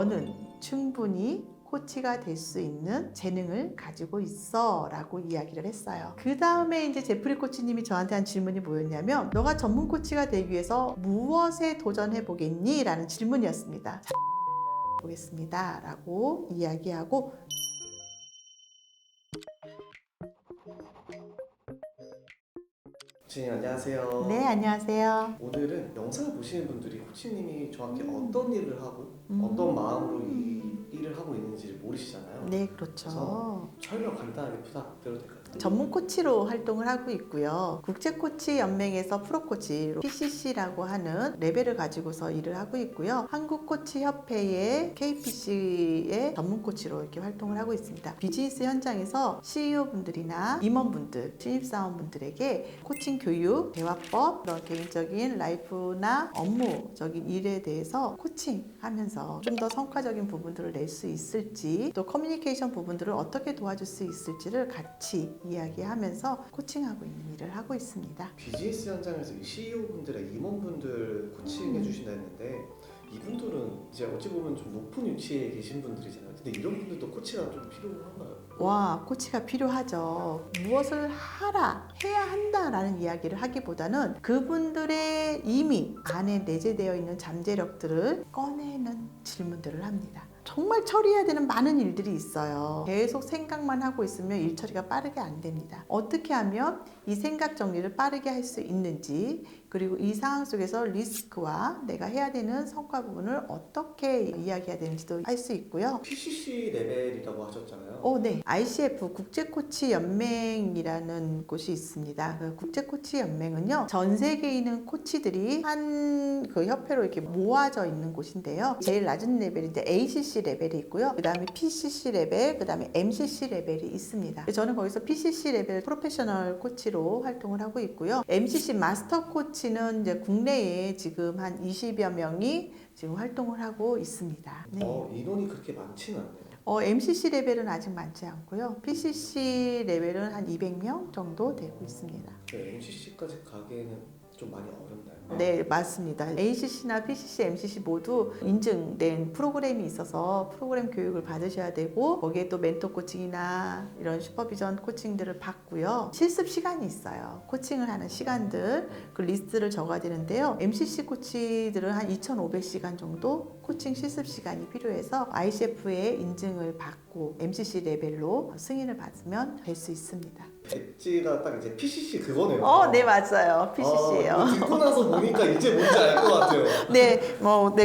너는 충분히 코치가 될 수 있는 재능을 가지고 있어 라고 이야기를 했어요. 그 다음에 이제 제프리 코치님이 저한테 한 질문이 뭐였냐면, 너가 전문 코치가 되기 위해서 무엇에 도전해 보겠니? 라는 질문이었습니다. 보겠습니다 라고 이야기하고, 코치님 안녕하세요. 네, 안녕하세요. 오늘은 영상을 보시는 분들이 코치님이 정확히 어떤 일을 하고 어떤 마음으로 이 일을 하고 있는지를 모르시잖아요. 네, 그렇죠. 그래서 설명 간단하게 부탁드려도 될까요? 전문 코치로 활동을 하고 있고요. 국제코치연맹에서 프로코치로 PCC라고 하는 레벨을 가지고서 일을 하고 있고요. 한국코치협회의 KPC의 전문 코치로 이렇게 활동을 하고 있습니다. 비즈니스 현장에서 CEO분들이나 임원분들, 신입사원분들에게 코칭 교육, 대화법, 그런 개인적인 라이프나 업무적인 일에 대해서 코칭하면서 좀 더 성과적인 부분들을 낼 수 있을지, 또 커뮤니케이션 부분들을 어떻게 도와줄 수 있을지를 같이 이야기하면서 코칭하고 있는 일을 하고 있습니다. 비즈니스 현장에서 이 CEO분들의 임원분들 코칭해 주신다 했는데, 이분들은 이제 어찌 보면 좀 높은 위치에 계신 분들이잖아요. 근데 이런 분들도 코치가 좀 필요한가요? 와, 코치가 필요하죠. 무엇을 해야 한다라는 이야기를 하기보다는 그분들의 이미 안에 내재되어 있는 잠재력들을 꺼내는 질문들을 합니다. 정말 처리해야 되는 많은 일들이 있어요. 계속 생각만 하고 있으면 일 처리가 빠르게 안 됩니다. 어떻게 하면 이 생각 정리를 빠르게 할 수 있는지, 그리고 이 상황 속에서 리스크와 내가 해야 되는 성과 부분을 어떻게 이야기해야 되는지도 할 수 있고요. PCC 레벨이라고 하셨잖아요. 네. ICF 국제코치연맹이라는 곳이 있습니다. 그 국제코치연맹은요, 전 세계에 있는 코치들이 한 그 협회로 이렇게 모아져 있는 곳인데요. 제일 낮은 레벨이 이제 ACC 레벨이 있고요. 그 다음에 PCC 레벨, 그 다음에 MCC 레벨이 있습니다. 저는 거기서 PCC 레벨 프로페셔널 코치로 활동을 하고 있고요. MCC 마스터 코치는 이제 국내에 지금 한 20여 명이 지금 활동을 하고 있습니다. 네. 인원이 그렇게 많지는 않네요. MCC 레벨은 아직 많지 않고요. PCC 레벨은 한 200명 정도 되고 있습니다. MCC까지 가기에는 좀 많이 어렵나요? 네, 맞습니다. ACC나 PCC, MCC 모두 인증된 프로그램이 있어서 프로그램 교육을 받으셔야 되고, 거기에 또 멘토 코칭이나 이런 슈퍼비전 코칭들을 받고요. 실습 시간이 있어요. 코칭을 하는 시간들, 그 리스트를 적어야 되는데요. MCC 코치들은 한 2,500시간 정도 코칭 실습 시간이 필요해서 ICF의 인증을 받고 MCC 레벨로 승인을 받으면 될 수 있습니다. 배지가 딱 이제 PCC 그거네요. 네, 맞아요. PCC예요. 듣고 나서 보니까 이제 뭔지 알 것 같아요. 네,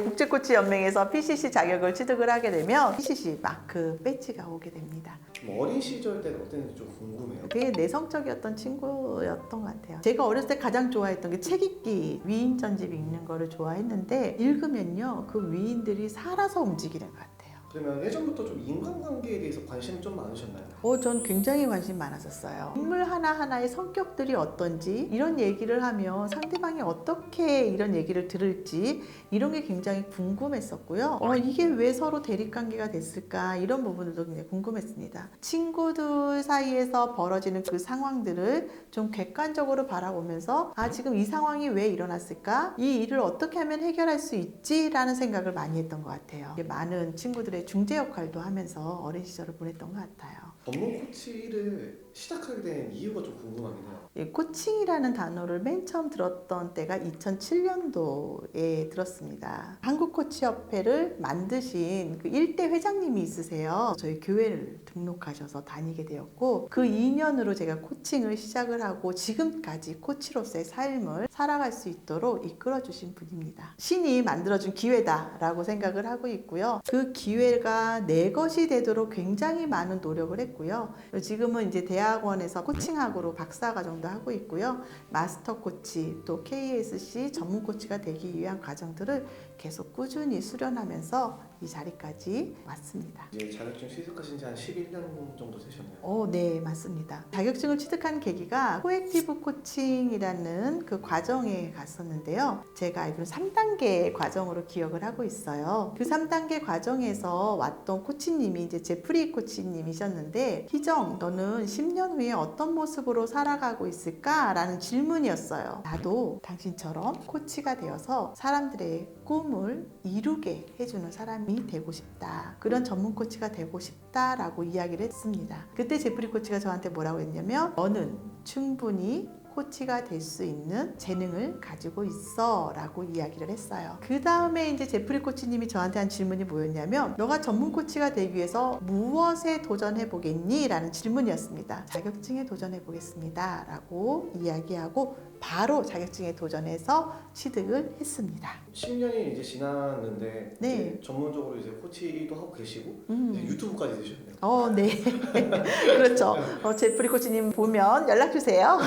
국제코치연맹에서 PCC 자격을 취득을 하게 되면 PCC 마크 배지가 오게 됩니다. 어린 시절 때는 어땠는지 좀 궁금해요. 되게 내성적이었던 친구였던 것 같아요. 제가 어렸을 때 가장 좋아했던 게 책 읽기, 위인 전집 읽는 거를 좋아했는데, 읽으면요, 그 위인들이 살아서 움직이는 것 같아요. 그러면 예전부터 좀 인간관계에 대해서 관심이 좀 많으셨나요? 전 굉장히 관심 많았었어요. 인물 하나하나의 성격들이 어떤지, 이런 얘기를 하면 상대방이 어떻게 이런 얘기를 들을지, 이런 게 굉장히 궁금했었고요. 이게 왜 서로 대립관계가 됐을까, 이런 부분들도 굉장히 궁금했습니다. 친구들 사이에서 벌어지는 그 상황들을 좀 객관적으로 바라보면서, 지금 이 상황이 왜 일어났을까? 이 일을 어떻게 하면 해결할 수 있지? 라는 생각을 많이 했던 것 같아요. 많은 친구들의 중재 역할도 하면서 어린 시절을 보냈던 것 같아요. 전문 코치를 시작하게 된 이유가 좀 궁금하긴 해요. 코칭이라는 단어를 맨 처음 들었던 때가 2007년도에 들었습니다. 한국코치협회를 만드신 그 1대 회장님이 있으세요. 저희 교회를 등록하셔서 다니게 되었고, 그 인연으로 제가 코칭을 시작을 하고 지금까지 코치로서의 삶을 살아갈 수 있도록 이끌어주신 분입니다. 신이 만들어준 기회다라고 생각을 하고 있고요. 그 기회가 내 것이 되도록 굉장히 많은 노력을 했고요. 지금은 이제 대학원에서 코칭학으로 박사과정도 하고 있고요. 마스터 코치, 또 KSC 전문 코치가 되기 위한 과정들을 계속 꾸준히 수련하면서 이 자리까지 왔습니다. 이제 자격증 취득하신 지 한 11년 정도 되셨나요? 네, 맞습니다. 자격증을 취득한 계기가 코액티브 코칭이라는 그 과정에 갔었는데요. 제가 알기로는 3단계 과정으로 기억을 하고 있어요. 그 3단계 과정에서 왔던 코치님이 이제 제프리 코치님이셨는데, 희정, 너는 10년 후에 어떤 모습으로 살아가고 있을까? 라는 질문이었어요. 나도 당신처럼 코치가 되어서 사람들의 꿈을 이루게 해주는 사람이 회장이 되고 싶다. 그런 전문 코치가 되고 싶다라고 이야기를 했습니다. 그때 제프리 코치가 저한테 뭐라고 했냐면 너는 충분히 코치가 될 수 있는 재능을 가지고 있어 라고 이야기를 했어요. 그 다음에 이제 제프리 코치님이 저한테 한 질문이 뭐였냐면 너가 전문 코치가 되기 위해서 무엇에 도전해 보겠니? 라는 질문이었습니다. 자격증에 도전해 보겠습니다 라고 이야기하고 바로 자격증에 도전해서 취득을 했습니다. 10년이 이제 지났는데 네. 이제 전문적으로 이제 코치도 하고 계시고 이제 유튜브까지 되셨네요. 네. 그렇죠. 제프리 코치님 보면 연락 주세요.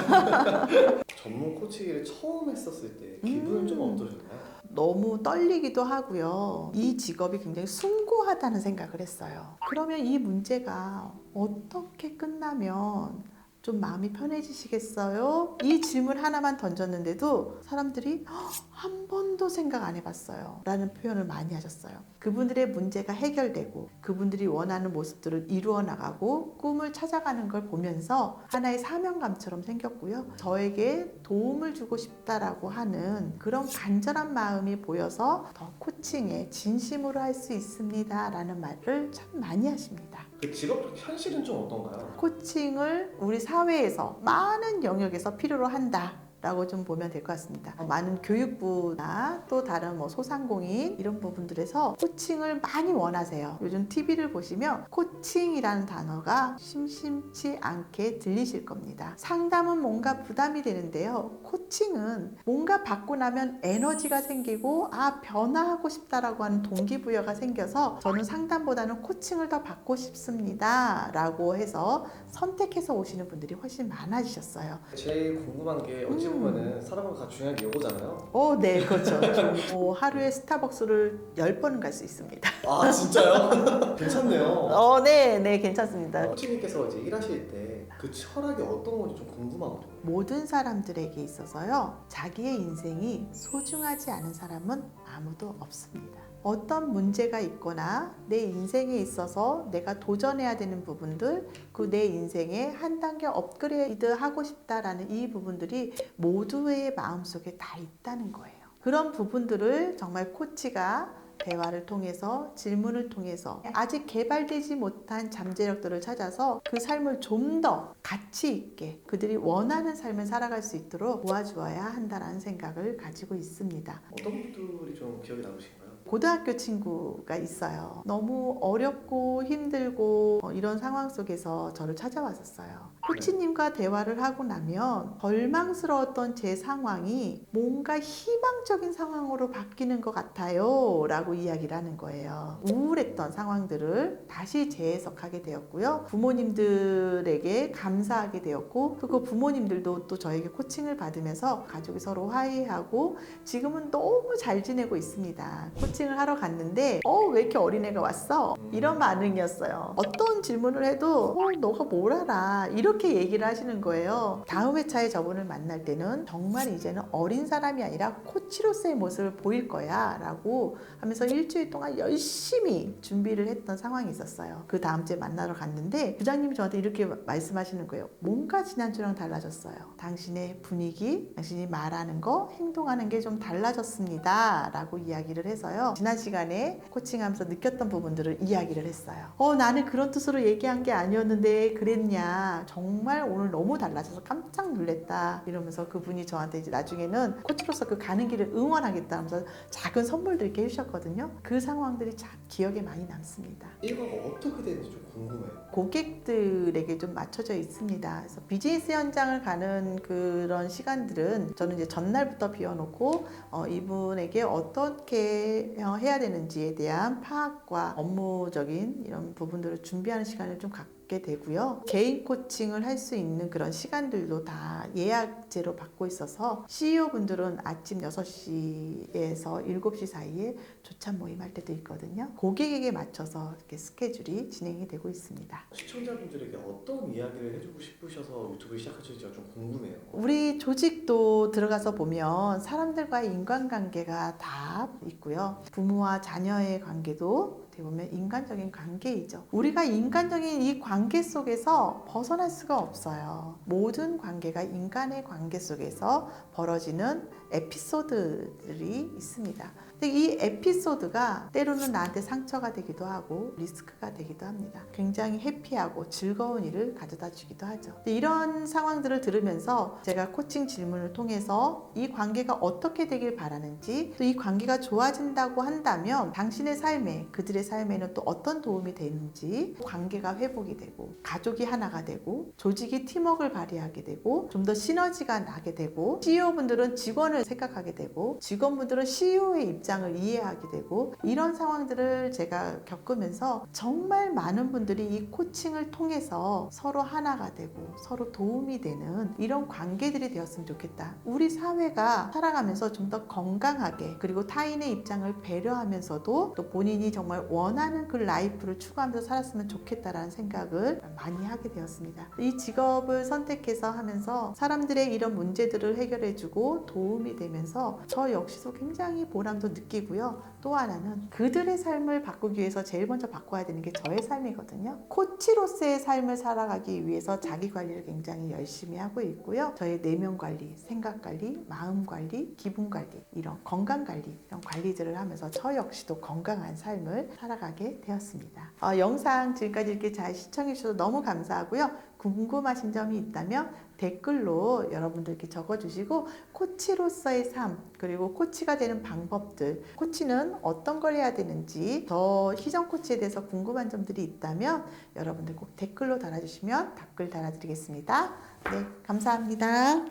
전문 코치를 처음 했었을 때 기분은 좀 어떠셨나요? 너무 떨리기도 하고요. 이 직업이 굉장히 숭고하다는 생각을 했어요. 그러면 이 문제가 어떻게 끝나면 좀 마음이 편해지시겠어요? 이 질문 하나만 던졌는데도 사람들이 한 번도 생각 안 해봤어요 라는 표현을 많이 하셨어요. 그분들의 문제가 해결되고 그분들이 원하는 모습들을 이루어 나가고 꿈을 찾아가는 걸 보면서 하나의 사명감처럼 생겼고요. 저에게 도움을 주고 싶다라고 하는 그런 간절한 마음이 보여서 더 코칭에 진심으로 할 수 있습니다 라는 말을 참 많이 하십니다. 그 직업 현실은 좀 어떤가요? 코칭을 우리 사회에서 많은 영역에서 필요로 한다 라고 좀 보면 될 것 같습니다. 많은 교육부나 또 다른 소상공인 이런 부분들에서 코칭을 많이 원하세요. 요즘 TV를 보시면 코칭이라는 단어가 심심치 않게 들리실 겁니다. 상담은 뭔가 부담이 되는데요. 코칭은 뭔가 받고 나면 에너지가 생기고 변화하고 싶다라고 하는 동기부여가 생겨서 저는 상담보다는 코칭을 더 받고 싶습니다 라고 해서 선택해서 오시는 분들이 훨씬 많아지셨어요. 제일 궁금한 게 어찌 보면은 사람과 중요한 게 요거잖아요. 네, 그렇죠. 하루에 스타벅스를 10번은 갈 수 있습니다. 아 진짜요? 괜찮네요. 네, 괜찮습니다. 코치님께서 이제 일하실 때 그 철학이 어떤 건지 좀 궁금하거든요. 모든 사람들에게 있어서요, 자기의 인생이 소중하지 않은 사람은 아무도 없습니다. 어떤 문제가 있거나 내 인생에 있어서 내가 도전해야 되는 부분들, 그 내 인생에 한 단계 업그레이드 하고 싶다라는 이 부분들이 모두의 마음속에 다 있다는 거예요. 그런 부분들을 정말 코치가 대화를 통해서 질문을 통해서 아직 개발되지 못한 잠재력들을 찾아서 그 삶을 좀 더 가치 있게 그들이 원하는 삶을 살아갈 수 있도록 도와주어야 한다는 생각을 가지고 있습니다. 어떤 분들이 좀 기억에 남으신가요? 고등학교 친구가 있어요. 너무 어렵고 힘들고 이런 상황 속에서 저를 찾아왔었어요. 코치님과 대화를 하고 나면 절망스러웠던 제 상황이 뭔가 희망적인 상황으로 바뀌는 것 같아요 라고 이야기를 하는 거예요. 우울했던 상황들을 다시 재해석하게 되었고요. 부모님들에게 감사하게 되었고 그리고 부모님들도 또 저에게 코칭을 받으면서 가족이 서로 화해하고 지금은 너무 잘 지내고 있습니다. 코칭을 하러 갔는데 왜 이렇게 어린애가 왔어? 이런 반응이었어요. 어떤 질문을 해도 너가 뭘 알아? 이렇게 얘기를 하시는 거예요. 다음 회차에 저분을 만날 때는 정말 이제는 어린 사람이 아니라 코치로서의 모습을 보일 거야 라고 하면서 일주일 동안 열심히 준비를 했던 상황이 있었어요. 그 다음 주에 만나러 갔는데 부장님이 저한테 이렇게 말씀하시는 거예요. 뭔가 지난주랑 달라졌어요. 당신의 분위기, 당신이 말하는 거, 행동하는 게 좀 달라졌습니다 라고 이야기를 해서요. 지난 시간에 코칭하면서 느꼈던 부분들을 이야기를 했어요. 나는 그런 뜻으로 얘기한 게 아니었는데 그랬냐. 정말 오늘 너무 달라져서 깜짝 놀랐다. 이러면서 그분이 저한테 이제 나중에는 코치로서 그 가는 길을 응원하겠다 하면서 작은 선물도 이렇게 해주셨거든요. 그 상황들이 참 기억에 많이 남습니다. 일과가 어떻게 되는지 좀 궁금해요. 고객들에게 좀 맞춰져 있습니다. 그래서 비즈니스 현장을 가는 그런 시간들은 저는 이제 전날부터 비워놓고 이분에게 어떻게 해야 되는지에 대한 파악과 업무적인 이런 부분들을 준비하는 시간을 좀 갖게 되고요. 개인 코칭을 할 수 있는 그런 시간들도 다 예약제로 받고 있어서 CEO분들은 아침 6시에서 7시 사이에 조찬 모임할 때도 있거든요. 고객에게 맞춰서 이렇게 스케줄이 진행이 되고 있습니다. 시청자분들에게 어떤 이야기를 해주고 싶으셔서 유튜브를 시작하실지가 좀 궁금해요. 우리 조직도 들어가서 보면 사람들과의 인간관계가 다 있고요. 부모와 자녀의 관계도 어떻게 보면 인간적인 관계이죠. 우리가 인간적인 이 관계 속에서 벗어날 수가 없어요. 모든 관계가 인간의 관계 속에서 벌어지는 에피소드들이 있습니다. 근데 이 에피소드가 때로는 나한테 상처가 되기도 하고 리스크가 되기도 합니다. 굉장히 해피하고 즐거운 일을 가져다 주기도 하죠. 근데 이런 상황들을 들으면서 제가 코칭 질문을 통해서 이 관계가 어떻게 되길 바라는지, 또 이 관계가 좋아진다고 한다면 당신의 삶에, 그들의 삶에는 또 어떤 도움이 되는지, 관계가 회복이 되고 가족이 하나가 되고 조직이 팀워크를 발휘하게 되고 좀 더 시너지가 나게 되고, CEO분들은 직원을 생각하게 되고 직원분들은 CEO의 입장을 이해하게 되고, 이런 상황들을 제가 겪으면서 정말 많은 분들이 이 코칭을 통해서 서로 하나가 되고 서로 도움이 되는 이런 관계들이 되었으면 좋겠다. 우리 사회가 살아가면서 좀 더 건강하게, 그리고 타인의 입장을 배려하면서도 또 본인이 정말 원하는 그 라이프를 추구하면서 살았으면 좋겠다라는 생각을 많이 하게 되었습니다. 이 직업을 선택해서 하면서 사람들의 이런 문제들을 해결해주고 도움이 되면서 저 역시도 굉장히 보람도 느끼고요. 또 하나는 그들의 삶을 바꾸기 위해서 제일 먼저 바꿔야 되는 게 저의 삶이거든요. 코치로서의 삶을 살아가기 위해서 자기 관리를 굉장히 열심히 하고 있고요. 저의 내면 관리, 생각 관리, 마음 관리, 기분 관리, 이런 건강 관리, 이런 관리들을 하면서 저 역시도 건강한 삶을 살아가게 되었습니다. 영상 지금까지 이렇게 잘 시청해 주셔서 너무 감사하고요. 궁금하신 점이 있다면 댓글로 여러분들께 적어주시고, 코치로서의 삶, 그리고 코치가 되는 방법들, 코치는 어떤 걸 해야 되는지, 더 희정 코치에 대해서 궁금한 점들이 있다면 여러분들 꼭 댓글로 달아주시면 답글 달아드리겠습니다. 네, 감사합니다.